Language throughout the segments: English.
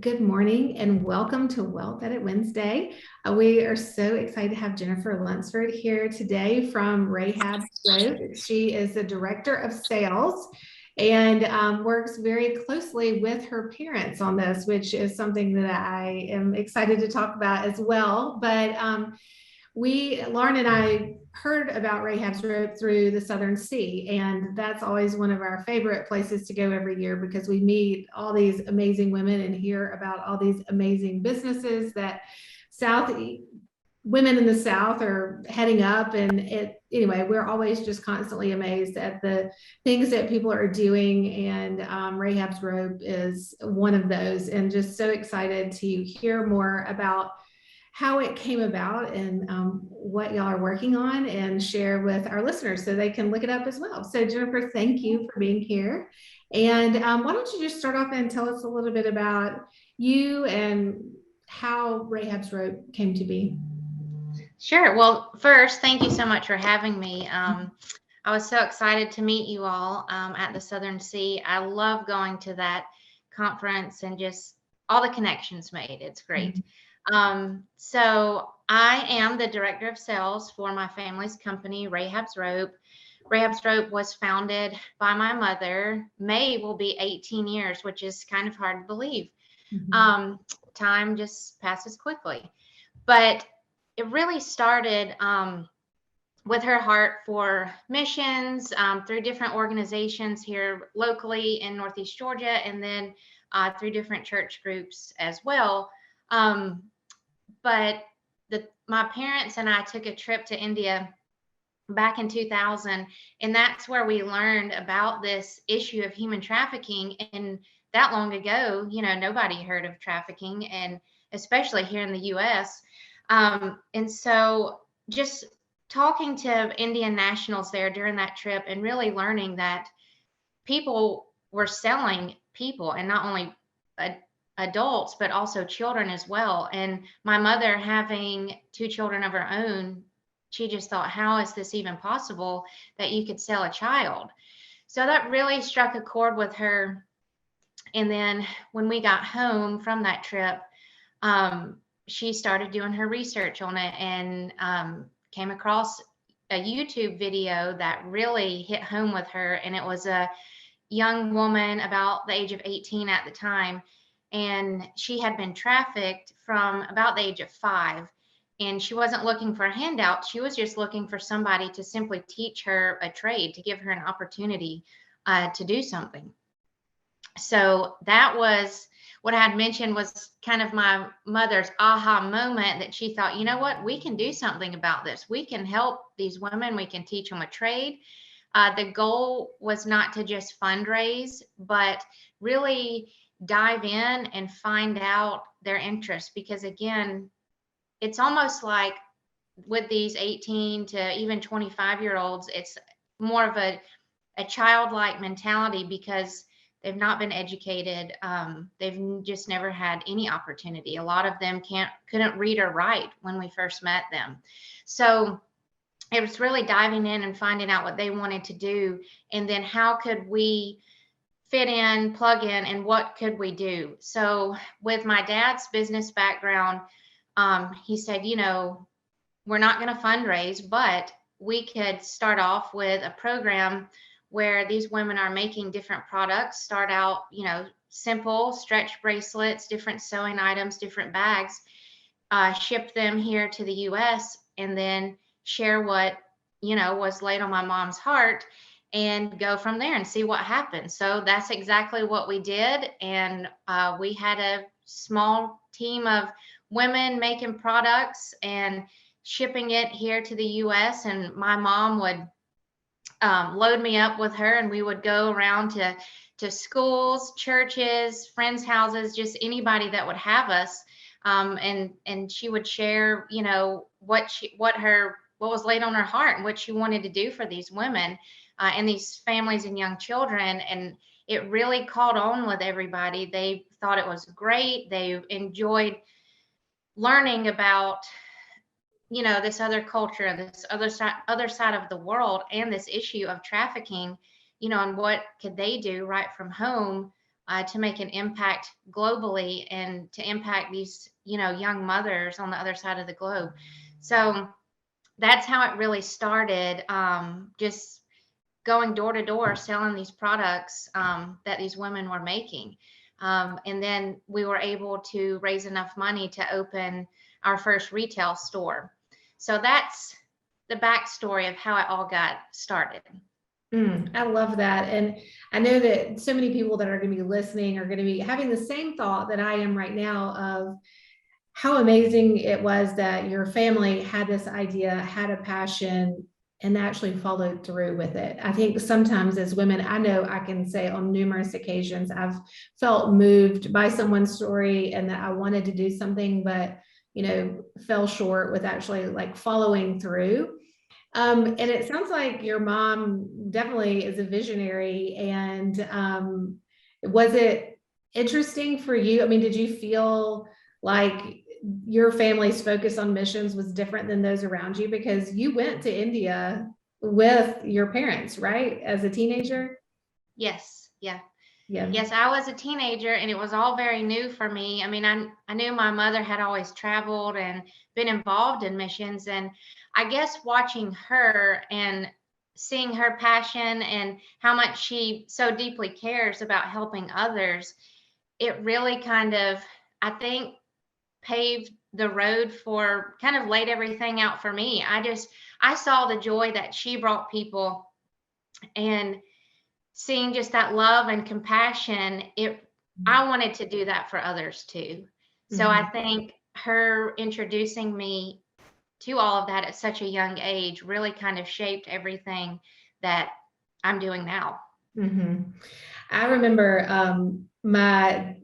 good morning and welcome to Wealth Edit Wednesday. We are so excited to have Jennifer Lunsford here today from Rahab's Road. She is the Director of Sales and works very closely with her parents on this, which is something that I am excited to talk about as well. But Lauren and I heard about Rahab's Road through the Southern Sea, and that's always one of our favorite places to go every year because we meet all these amazing women and hear about all these amazing businesses that women in the South are heading up. And anyway, we're always just constantly amazed at the things that people are doing. And Rahab's Road is one of those, and just so excited to hear more about how it came about and what y'all are working on, and share with our listeners so they can look it up as well. So Jennifer, thank you for being here. And why don't you just start off and tell us a little bit about you and how Rahab's Road came to be? Sure. Well, first, thank you so much for having me. I was so excited to meet you all at the Southern Sea. I love going to that conference and just all the connections made. It's great. So I am the Director of Sales for my family's company, Rahab's Rope. Rahab's Rope was founded by my mother. May will be 18 years, which is kind of hard to believe. Time just passes quickly. But it really started with her heart for missions through different organizations here locally in Northeast Georgia, and then through different church groups as well. But my parents and I took a trip to India back in 2000, and that's where we learned about this issue of human trafficking. And that long ago, nobody heard of trafficking, and especially here in the U.S. And so just talking to Indian nationals there during that trip and really learning that people were selling people, and not only adults, but also children as well. And my mother, having 2 children of her own, she just thought, how is this even possible that you could sell a child? So that really struck a chord with her. And then when we got home from that trip, she started doing her research on it, and came across a YouTube video that really hit home with her. And it was a young woman about the age of 18 at the time. And she had been trafficked from about the age of 5. And she wasn't looking for a handout. She was just looking for somebody to simply teach her a trade, to give her an opportunity to do something. So that was what I had mentioned, was kind of my mother's aha moment, that she thought, you know what, we can do something about this. We can help these women. We can teach them a trade. The goal was not to just fundraise, but really dive in and find out their interests. Because again, it's almost like with these 18 to even 25-year-olds, it's more of a childlike mentality because they've not been educated. They've just never had any opportunity. A lot of them couldn't read or write when we first met them. So it was really diving in and finding out what they wanted to do, and then how could we fit in, plug in, and what could we do? So with my dad's business background, he said, we're not going to fundraise, but we could start off with a program where these women are making different products, start out, simple stretch bracelets, different sewing items, different bags, ship them here to the US, and then share what, was laid on my mom's heart, and go from there and see what happens. So that's exactly what we did. And we had a small team of women making products and shipping it here to the US. And my mom would load me up with her, and we would go around to schools, churches, friends' houses, just anybody that would have us. And she would share, what was laid on her heart and what she wanted to do for these women and these families and young children. And it really caught on with everybody. They thought it was great. They enjoyed learning about, this other culture, this other side of the world, and this issue of trafficking, and what could they do right from home to make an impact globally and to impact these, young mothers on the other side of the globe. So that's how it really started. Just going door to door selling these products that these women were making. And then we were able to raise enough money to open our first retail store. So that's the backstory of how it all got started. I love that. And I know that so many people that are going to be listening are going to be having the same thought that I am right now of how amazing it was that your family had this idea, had a passion, and actually followed through with it. I think sometimes as women, I know I can say on numerous occasions, I've felt moved by someone's story and that I wanted to do something, but, fell short with actually like following through. And it sounds like your mom definitely is a visionary. And was it interesting for you? I mean, did you feel like your family's focus on missions was different than those around you? Because you went to India with your parents, right? As a teenager? Yes. Yeah. Yeah. Yes, I was a teenager and it was all very new for me. I mean, I knew my mother had always traveled and been involved in missions. And I guess watching her and seeing her passion and how much she so deeply cares about helping others, it really kind of, I think, paved the road for kind of laid everything out for me. I saw the joy that she brought people, and seeing just that love and compassion, I wanted to do that for others too. So I think her introducing me to all of that at such a young age really kind of shaped everything that I'm doing now. I remember my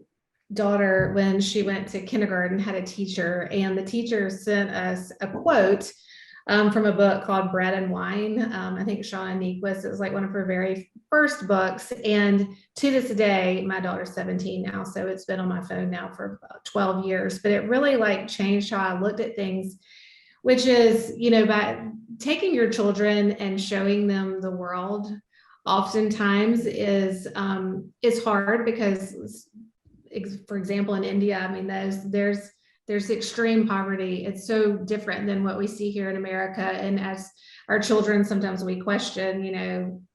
daughter, when she went to kindergarten, had a teacher, and the teacher sent us a quote from a book called Bread and Wine. I think Shauna Nequist, it was like one of her very first books. And to this day, my daughter's 17 now, so it's been on my phone now for about 12 years, but it really like changed how I looked at things, which is, by taking your children and showing them the world oftentimes is hard because, for example, in India, I mean, there's extreme poverty. It's so different than what we see here in America. And as our children, sometimes we question,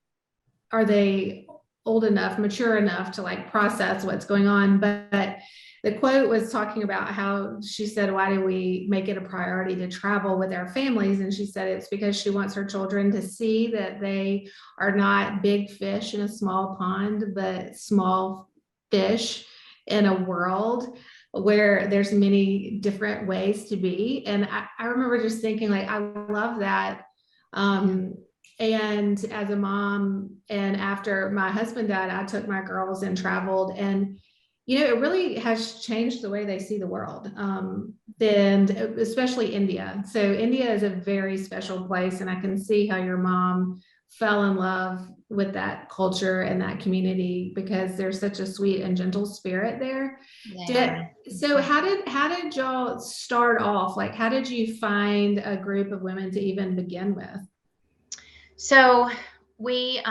are they old enough, mature enough to like process what's going on? But the quote was talking about how she said, why do we make it a priority to travel with our families? And she said it's because she wants her children to see that they are not big fish in a small pond, but small fish in a world where there's many different ways to be. And I remember just thinking like, I love that. And as a mom, and after my husband died, I took my girls and traveled, and it really has changed the way they see the world. And especially India. So India is a very special place, and I can see how your mom fell in love with that culture and that community because there's such a sweet and gentle spirit there. So how did y'all start off? Like, how did you find a group of women to even begin with? So we,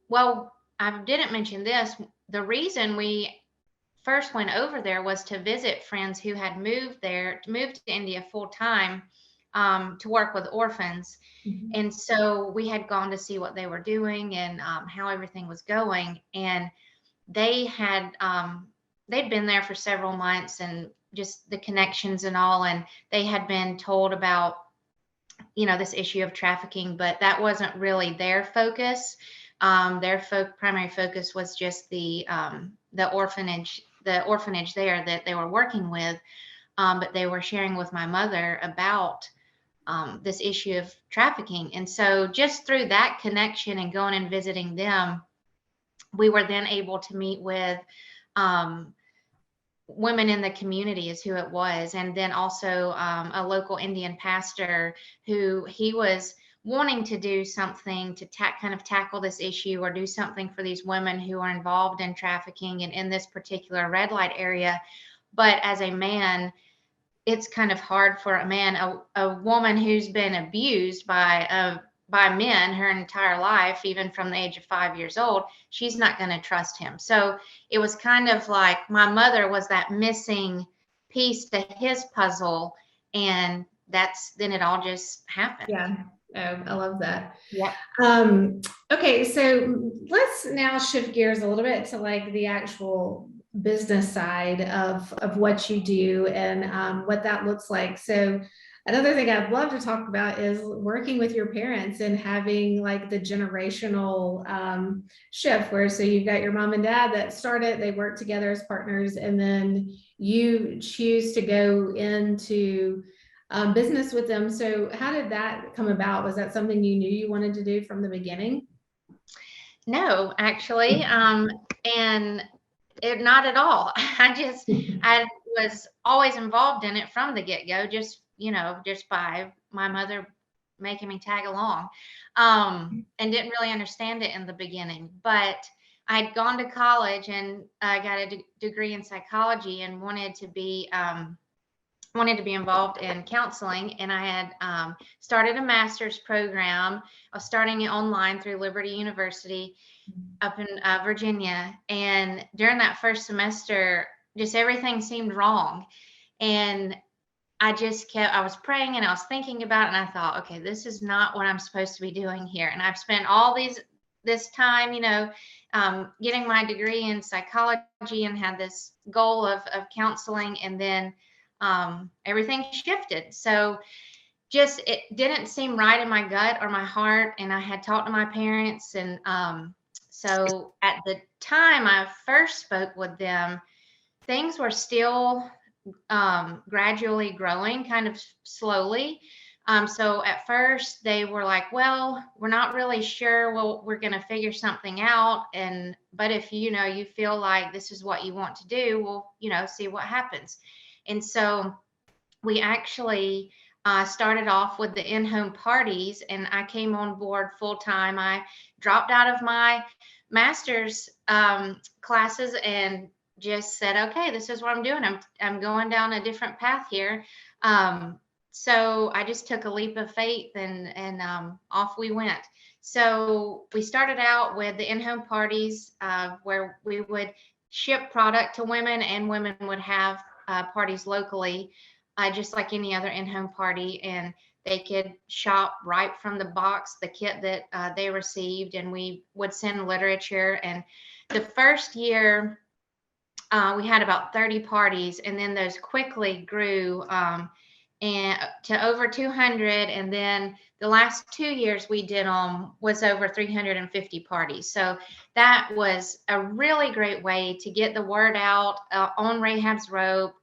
well, I didn't mention this. The reason we first went over there was to visit friends who had moved to India full time to work with orphans. And so we had gone to see what they were doing and how everything was going. And they had, they'd been there for several months and just the connections and all. And they had been told about, this issue of trafficking, but that wasn't really their focus. Their primary focus was just the orphanage there that they were working with. But they were sharing with my mother about this issue of trafficking. And so just through that connection and going and visiting them, we were then able to meet with women in the community is who it was. And then also a local Indian pastor who he was wanting to do something to kind of tackle this issue or do something for these women who are involved in trafficking and in this particular red light area. But as a man, it's kind of hard for a man, a woman who's been abused by by men her entire life, even from the age of 5 years old, she's not going to trust him. So it was kind of like my mother was that missing piece to his puzzle. And then it all just happened. Yeah. I love that. Yep. Okay, so let's now shift gears a little bit to like the actual business side of what you do and what that looks like. So another thing I'd love to talk about is working with your parents and having like the generational shift where so you've got your mom and dad that started, they work together as partners, and then you choose to go into business with them. So how did that come about? Was that something you knew you wanted to do from the beginning? No, actually, and not at all. I was always involved in it from the get-go, just by my mother making me tag along, and didn't really understand it in the beginning. But I'd gone to college and I got a degree in psychology and wanted to be involved in counseling, and I had started a master's program. I was starting it online through Liberty University up in Virginia. And during that first semester, just everything seemed wrong. And I was praying and I was thinking about it, and I thought, okay, this is not what I'm supposed to be doing here. And I've spent this time, getting my degree in psychology and had this goal of counseling, and then everything shifted. So just it didn't seem right in my gut or my heart. And I had talked to my parents, and so at the time I first spoke with them, things were still gradually growing, kind of slowly. So at first they were like, well, we're not really sure. Well, we're going to figure something out. But if you feel like this is what you want to do, we'll, see what happens. And so we actually started off with the in-home parties, and I came on board full time. I dropped out of my master's classes and just said, okay, this is what I'm doing. I'm going down a different path here. So I just took a leap of faith, and off we went. So we started out with the in-home parties where we would ship product to women, and women would have parties locally, just like any other in-home party, and they could shop right from the box, the kit that they received, and we would send literature. And the first year, we had about 30 parties, and then those quickly grew and to over 200. And then the last 2 years we did was over 350 parties. So that was a really great way to get the word out on Rahab's Rope.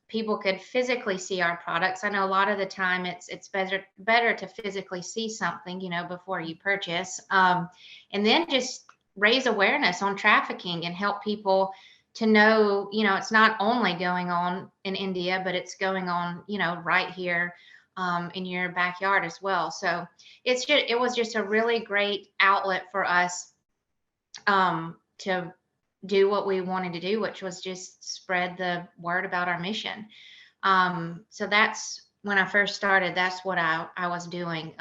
People could physically see our products. I know a lot of the time it's better to physically see something, before you purchase, and then just raise awareness on trafficking and help people to know, it's not only going on in India, but it's going on, right here in your backyard as well. So it was just a really great outlet for us to do what we wanted to do, which was just spread the word about our mission. So that's when I first started, that's what I was doing.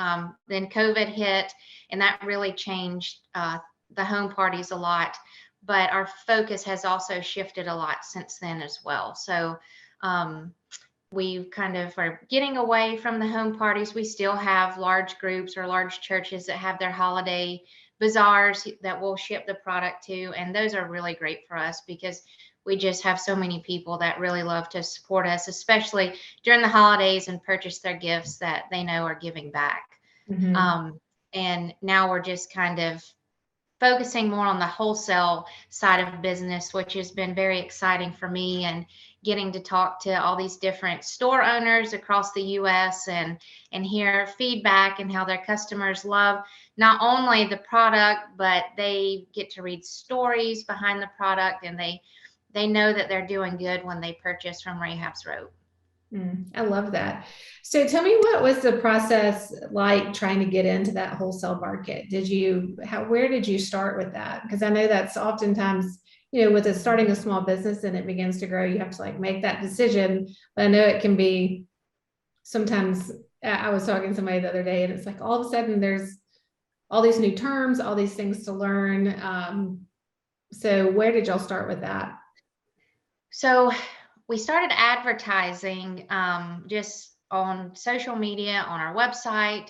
Then COVID hit, and that really changed the home parties a lot, but our focus has also shifted a lot since then as well. So we kind of are getting away from the home parties. We still have large groups or large churches that have their holiday bazaars that we'll ship the product to, and those are really great for us because we just have so many people that really love to support us, especially during the holidays, and purchase their gifts that they know are giving back. Mm-hmm. And now we're just kind of focusing more on the wholesale side of business, which has been very exciting for me, and getting to talk to all these different store owners across the US and hear feedback and how their customers love not only the product, but they get to read stories behind the product, and they know that they're doing good when they purchase from Rahab's Rope. I love that. So tell me, what was the process like trying to get into that wholesale market? Where did you start with that? Because I know that's oftentimes, with starting a small business and it begins to grow, you have to like make that decision. But I know it can be sometimes I was talking to somebody the other day, and it's like all of a sudden there's all these new terms, all these things to learn. So where did y'all start with that? So we started advertising just on social media, on our website.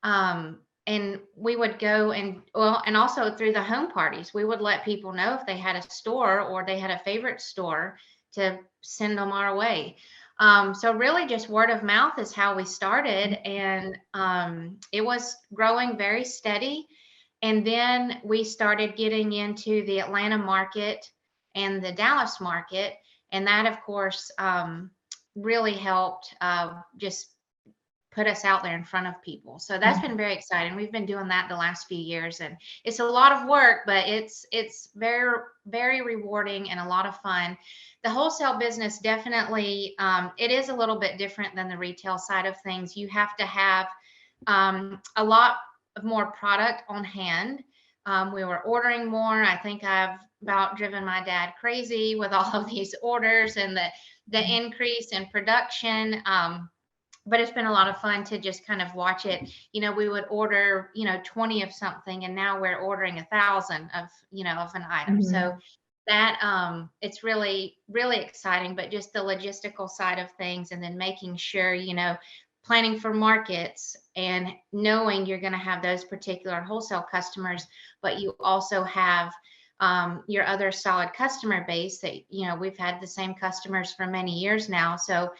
And we would go and, well, and also through the home parties, we would let people know if they had a store or they had a favorite store to send them our way. So really just word of mouth is how we started. And it was growing very steady. And then we started getting into the Atlanta market and the Dallas market. And that, of course, really helped just put us out there in front of people. So that's been very exciting. We've been doing that the last few years, and it's a lot of work, but it's very, very rewarding and a lot of fun. The wholesale business definitely, it is a little bit different than the retail side of things. You have to have a lot of more product on hand. We were ordering more. I think I've about driven my dad crazy with all of these orders and the increase in production. But it's been a lot of fun to just kind of watch it. We would order 20 of something, and now we're ordering 1,000 of of an item. So that it's really, really exciting. But just the logistical side of things, and then making sure planning for markets and knowing you're going to have those particular wholesale customers, but you also have your other solid customer base that we've had the same customers for many years now. So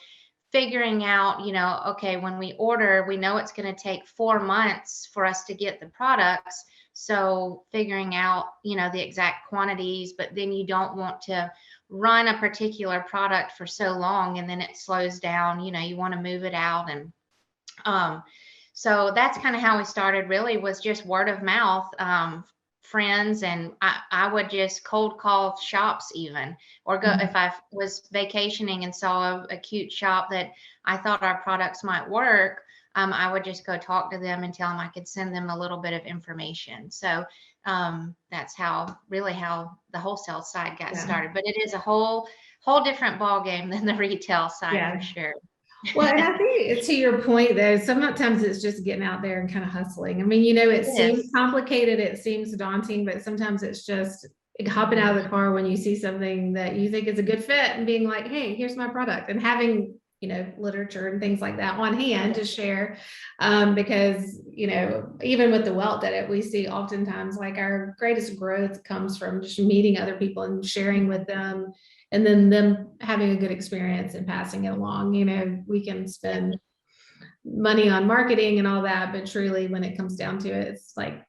figuring out, okay, when we order, we know it's going to take 4 months for us to get the products. So figuring out, the exact quantities, but then you don't want to run a particular product for so long and then it slows down. You want to move it out. And so that's kind of how we started, really, was just word of mouth. Friends, and I would just cold call shops even, or go if I was vacationing and saw a cute shop that I thought our products might work. I would just go talk to them and tell them I could send them a little bit of information. So that's how the wholesale side got started. But it is a whole different ball game than the retail side, for sure. Well, and I think to your point, though, sometimes it's just getting out there and kind of hustling. I mean, it seems complicated, it seems daunting, but sometimes it's just hopping out of the car when you see something that you think is a good fit and being like, hey, here's my product, and having literature and things like that on hand to share. Because, even with the Welt Did It, we see oftentimes like our greatest growth comes from just meeting other people and sharing with them, and then them having a good experience and passing it along. We can spend money on marketing and all that, but truly when it comes down to it, it's like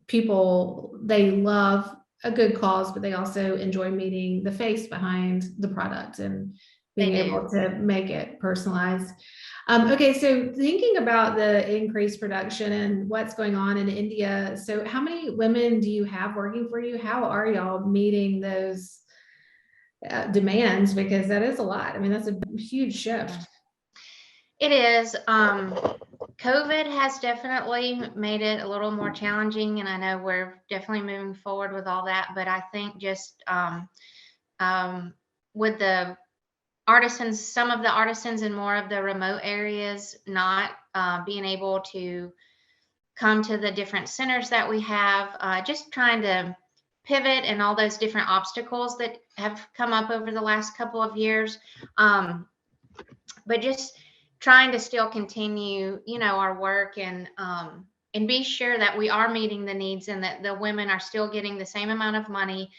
people, they love a good cause, but they also enjoy meeting the face behind the product and being able to make it personalized. Okay, so thinking about the increased production and what's going on in India, so how many women do you have working for you? How are y'all meeting those demands? Because that is a lot. I mean, that's a huge shift. It is. COVID has definitely made it a little more challenging, and I know we're definitely moving forward with all that. But I think just with the artisans, some of the artisans in more of the remote areas not being able to come to the different centers that we have, just trying to pivot and all those different obstacles that have come up over the last couple of years. But just trying to still continue, our work and be sure that we are meeting the needs and that the women are still getting the same amount of money.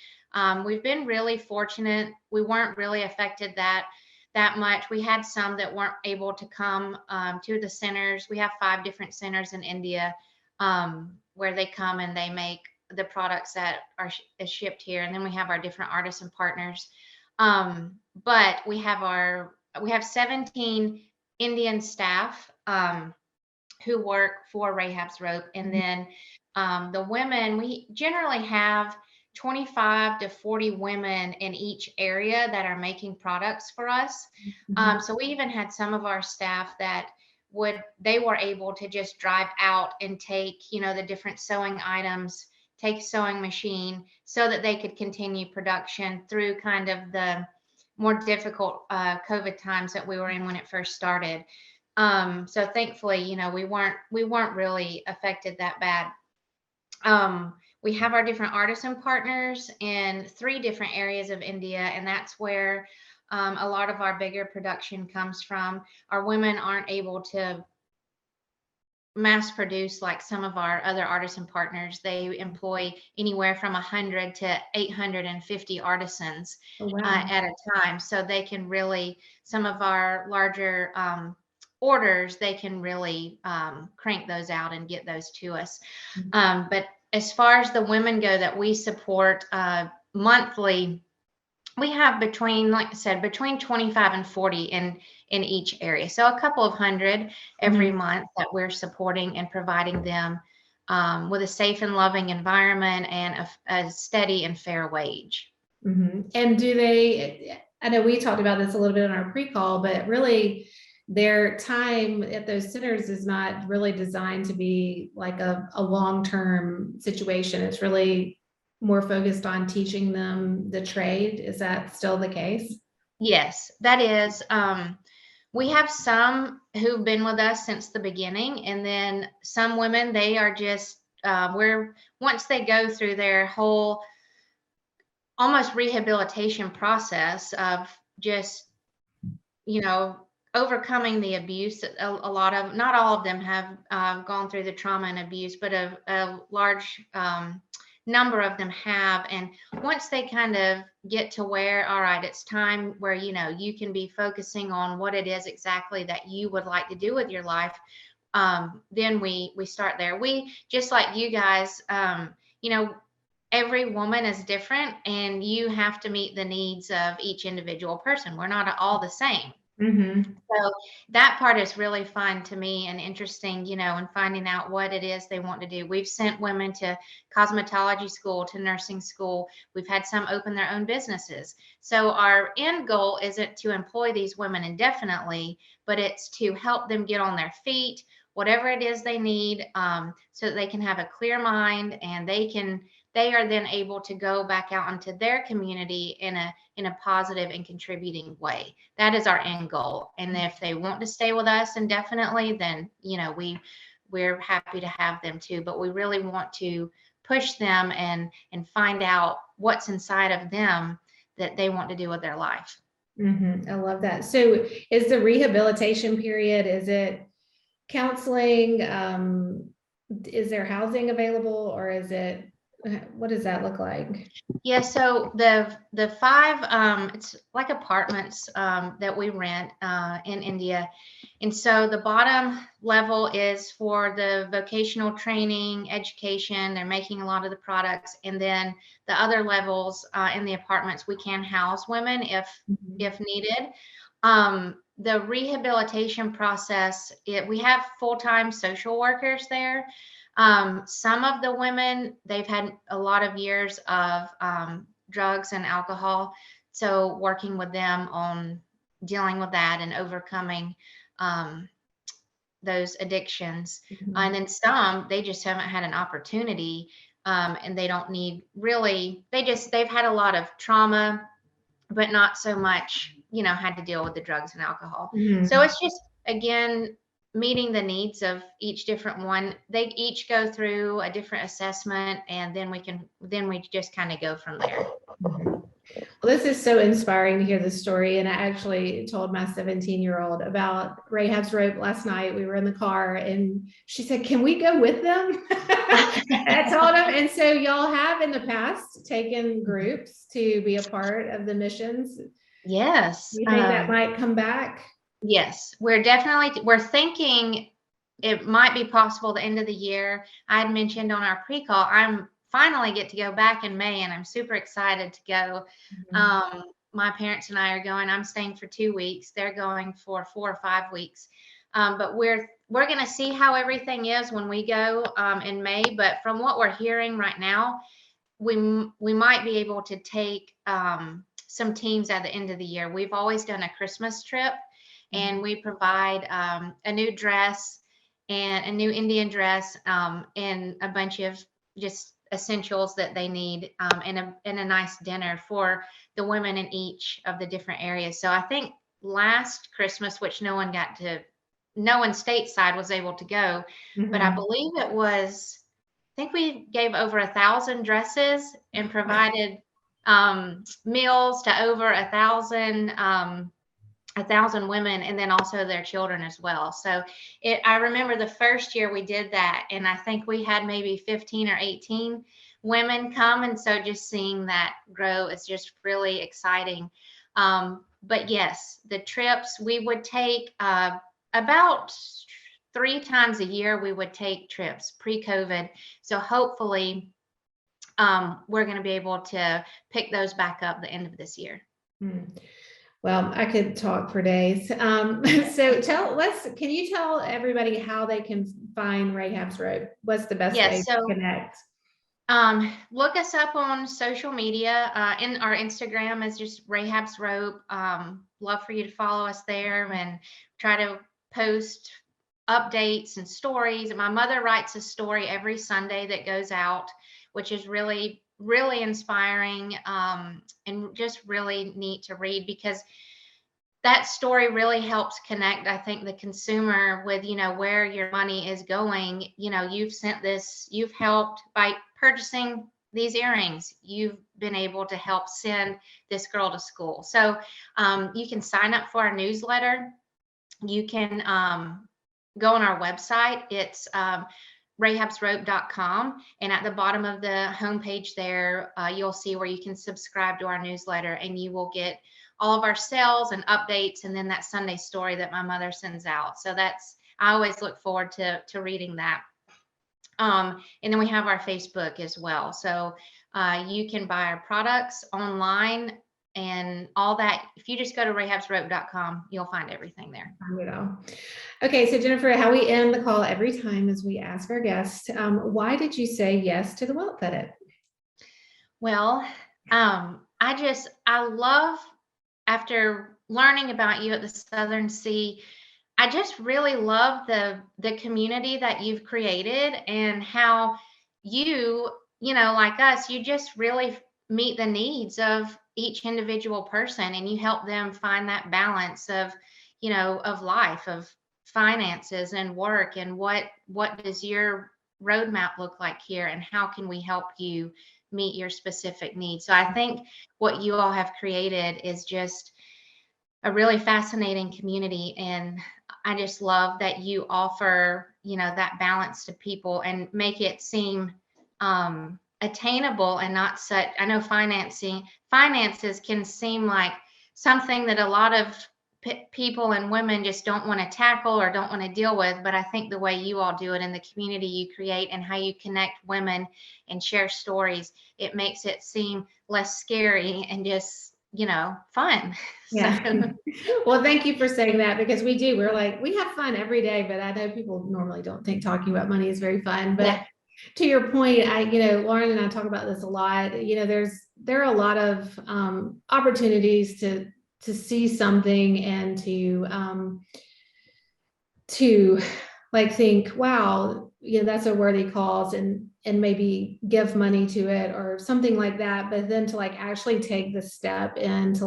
We've been really fortunate. We weren't really affected that much. We had some that weren't able to come to the centers. We have 5 different centers in India where they come and they make the products that are shipped here. And then we have our different artisan partners. But we have 17 Indian staff who work for Rahab's Rope. And then the women, we generally have 25 to 40 women in each area that are making products for us. So we even had some of our staff that they were able to just drive out and take, the different sewing items, take a sewing machine so that they could continue production through kind of the more difficult COVID times that we were in when it first started. So thankfully, we weren't really affected that bad. We have our different artisan partners in 3 different areas of India, and that's where a lot of our bigger production comes from. Our women aren't able to mass produce like some of our other artisan partners. They employ anywhere from 100 to 850 artisans Oh, wow. at a time. So they can really, some of our larger orders, they can really crank those out and get those to us. But as far as the women go that we support monthly, we have between, like I said, between 25 and 40 in each area. So a couple of hundred every month that we're supporting and providing them with a safe and loving environment and a steady and fair wage. And do they, I know we talked about this a little bit in our pre-call, but really their time at those centers is not really designed to be like a long-term situation. It's really more focused on teaching them the trade. Is that still the case? Yes, that is. We have some who've been with us since the beginning, and then some women, they are just, once they go through their whole almost rehabilitation process of just, overcoming the abuse. A lot of, not all of them have gone through the trauma and abuse, but a large number of them have. And once they kind of get to where, all right, it's time where, you can be focusing on what it is exactly that you would like to do with your life, then we start there. We, just like you guys, every woman is different, and you have to meet the needs of each individual person. We're not all the same. So that part is really fun to me and interesting, and finding out what it is they want to do. We've sent women to cosmetology school, to nursing school. We've had some open their own businesses. So our end goal isn't to employ these women indefinitely, but it's to help them get on their feet, whatever it is they need, so that they can have a clear mind, and they are then able to go back out into their community in a positive and contributing way. That is our end goal. And if they want to stay with us indefinitely, then we're happy to have them too. But we really want to push them and find out what's inside of them that they want to do with their life. I love that. So is the rehabilitation period, is it counseling? Is there housing available, or is it, what does that look like? Yeah, so the 5, it's like apartments that we rent in India. And so the bottom level is for the vocational training, education. They're making a lot of the products. And then the other levels in the apartments, we can house women if needed. The rehabilitation process, we have full-time social workers there. Some of the women, they've had a lot of years of drugs and alcohol. So working with them on dealing with that and overcoming those addictions. And then some, they just haven't had an opportunity, and they don't need really, they've had a lot of trauma, but not so much, had to deal with the drugs and alcohol. So it's just, again, meeting the needs of each different one. They each go through a different assessment, and then we just kind of go from there. Well, this is so inspiring to hear the story. And I actually told my 17-year-old about Rahab's Rope last night. We were in the car and she said, "Can we go with them?" I told him. And so y'all have in the past taken groups to be a part of the missions. Yes. You think that might come back? Yes, we're thinking it might be possible the end of the year. I had mentioned on our pre-call, I'm finally get to go back in May, and I'm super excited to go. My parents and I are going. I'm staying for 2 weeks. They're going for 4 or 5 weeks. But we're going to see how everything is when we go in May. But from what we're hearing right now, we might be able to take some teams at the end of the year. We've always done a Christmas trip, and we provide a new dress and a new Indian dress, and a bunch of just essentials that they need, and a nice dinner for the women in each of the different areas. So I think last Christmas, which no one got to no one stateside was able to go, but I believe it was, I think we gave over 1,000 dresses and provided meals to over 1,000 women, and then also their children as well. So I remember the first year we did that, and I think we had maybe 15 or 18 women come. And so just seeing that grow is just really exciting. But yes, the trips we would take about 3 times a year, we would take trips pre-COVID. So hopefully we're going to be able to pick those back up the end of this year. Well, I could talk for days. So can you tell everybody how they can find Rahab's Rope? What's the best way to connect? Look us up on social media. In our Instagram is just Rahab's Rope. Love for you to follow us there and try to post updates and stories. My mother writes a story every Sunday that goes out, which is really, really inspiring and just really neat to read, because that story really helps connect, I think, the consumer with, where your money is going. You've helped by purchasing these earrings. You've been able to help send this girl to school. So you can sign up for our newsletter. You can go on our website. It's rahabsrope.com. And at the bottom of the homepage there, you'll see where you can subscribe to our newsletter, and you will get all of our sales and updates, and then that Sunday story that my mother sends out. So I always look forward to reading that. And then we have our Facebook as well. So you can buy our products online and all that. If you just go to rahabsrope.com, you'll find everything there. Okay, so Jennifer, how we end the call every time is we ask our guests, why did you say yes to the Wealth Edit? Well, I love, after learning about you at the Southern Sea, I just really love the community that you've created, and how you like us, you just really meet the needs of each individual person, and you help them find that balance of life, of finances and work, and what does your roadmap look like here, and how can we help you meet your specific needs. So I think what you all have created is just a really fascinating community, and I just love that you offer that balance to people and make it seem attainable, and not such, I know finances can seem like something that a lot of people and women just don't want to tackle or don't want to deal with. But I think the way you all do it, and the community you create, and how you connect women and share stories, it makes it seem less scary and just fun. Yeah. So. Well, thank you for saying that, because we're like, we have fun every day, but I know people normally don't think talking about money is very fun. But yeah. To your point, Lauren and I talk about this a lot. There are a lot of opportunities to see something and to like think, wow, that's a worthy cause, and maybe give money to it or something like that. But then to like actually take the step and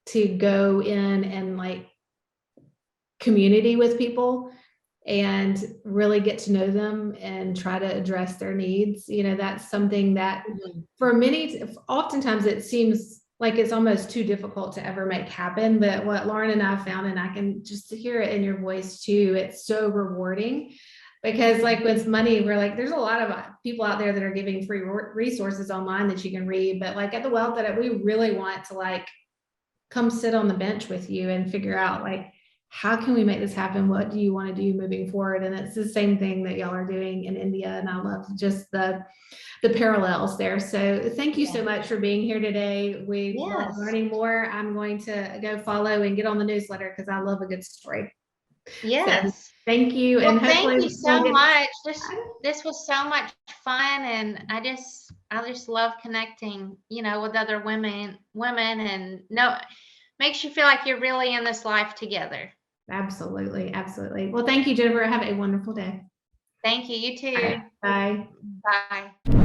to go in and like community with people and really get to know them and try to address their needs. That's something that for many, oftentimes it seems like it's almost too difficult to ever make happen. But what Lauren and I found, and I can just hear it in your voice too, it's so rewarding, because like with money, we're like, there's a lot of people out there that are giving free resources online that you can read. But like at the Wealth Edit, we really want to like come sit on the bench with you and figure out like, how can we make this happen? What do you want to do moving forward? And it's the same thing that y'all are doing in India. And I love just the parallels there. So thank you so much for being here today. We love learning more. I'm going to go follow and get on the newsletter, because I love a good story. Yes. So, thank you. Well, and thank you so much. This was so much fun. And I just love connecting, with other women, and makes you feel like you're really in this life together. Absolutely. Absolutely. Well, thank you, Jennifer. Have a wonderful day. Thank you. You too. Right. Bye. Bye.